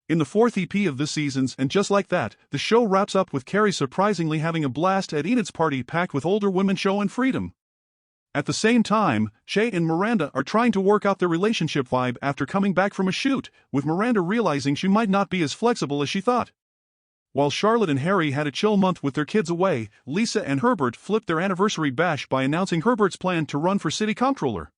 in the fourth EP of this season's, and just like that, the show wraps up with Carrie surprisingly having a blast at Enid's party packed with older women show and freedom. At the same time, Che and Miranda are trying to work out their relationship vibe after coming back from a shoot, with Miranda realizing she might not be as flexible as she thought. While Charlotte and Harry had a chill month with their kids away, Lisa and Herbert flipped their anniversary bash by announcing Herbert's plan to run for city comptroller.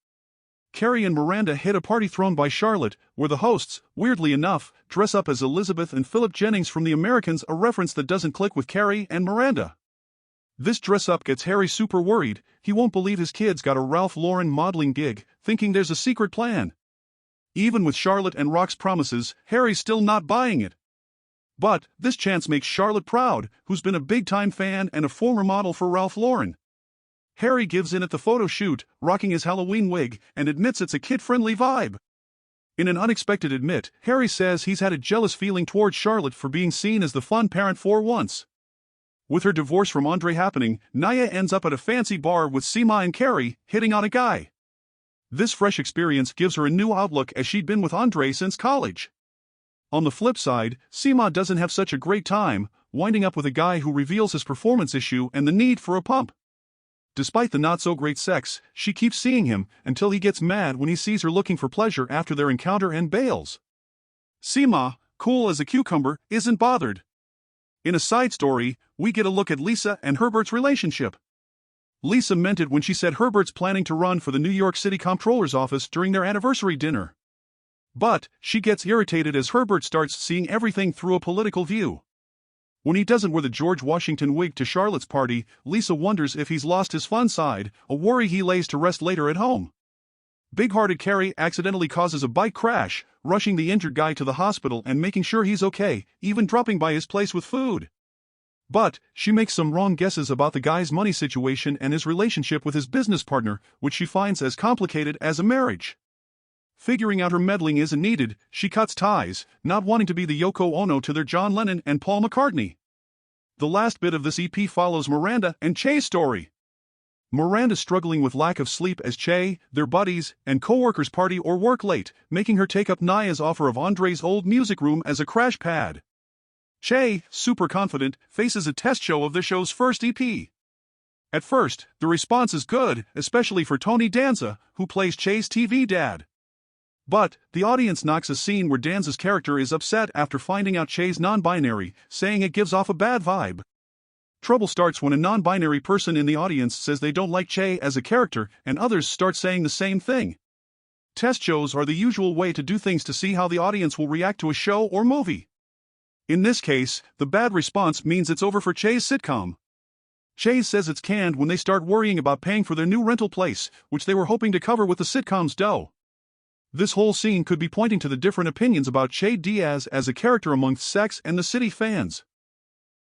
Carrie and Miranda hit a party thrown by Charlotte, where the hosts, weirdly enough, dress up as Elizabeth and Philip Jennings from The Americans, a reference that doesn't click with Carrie and Miranda. This dress-up gets Harry super worried. He won't believe his kids got a Ralph Lauren modeling gig, thinking there's a secret plan. Even with Charlotte and Rock's promises, Harry's still not buying it. But this chance makes Charlotte proud, who's been a big-time fan and a former model for Ralph Lauren. Harry gives in at the photo shoot, rocking his Halloween wig, and admits it's a kid-friendly vibe. In an unexpected admit, Harry says he's had a jealous feeling towards Charlotte for being seen as the fun parent for once. With her divorce from Andre happening, Naya ends up at a fancy bar with Seema and Carrie, hitting on a guy. This fresh experience gives her a new outlook, as she'd been with Andre since college. On the flip side, Seema doesn't have such a great time, winding up with a guy who reveals his performance issue and the need for a pump. Despite the not-so-great sex, she keeps seeing him, until he gets mad when he sees her looking for pleasure after their encounter and bails. Seema, cool as a cucumber, isn't bothered. In a side story, we get a look at Lisa and Herbert's relationship. Lisa meant it when she said Herbert's planning to run for the New York City Comptroller's office during their anniversary dinner. But she gets irritated as Herbert starts seeing everything through a political view. When he doesn't wear the George Washington wig to Charlotte's party, Lisa wonders if he's lost his fun side, a worry he lays to rest later at home. Big-hearted Carrie accidentally causes a bike crash, rushing the injured guy to the hospital and making sure he's okay, even dropping by his place with food. But she makes some wrong guesses about the guy's money situation and his relationship with his business partner, which she finds as complicated as a marriage. Figuring out her meddling isn't needed, she cuts ties, not wanting to be the Yoko Ono to their John Lennon and Paul McCartney. The last bit of this EP follows Miranda and Che's story. Miranda struggling with lack of sleep as Che, their buddies, and co-workers party or work late, making her take up Naya's offer of Andre's old music room as a crash pad. Che, super confident, faces a test show of the show's first EP. At first, the response is good, especially for Tony Danza, who plays Che's TV dad. But the audience knocks a scene where Danza's character is upset after finding out Che's non-binary, saying it gives off a bad vibe. Trouble starts when a non-binary person in the audience says they don't like Che as a character, and others start saying the same thing. Test shows are the usual way to do things to see how the audience will react to a show or movie. In this case, the bad response means it's over for Che's sitcom. Che says it's canned when they start worrying about paying for their new rental place, which they were hoping to cover with the sitcom's dough. This whole scene could be pointing to the different opinions about Che Diaz as a character amongst Sex and the City fans.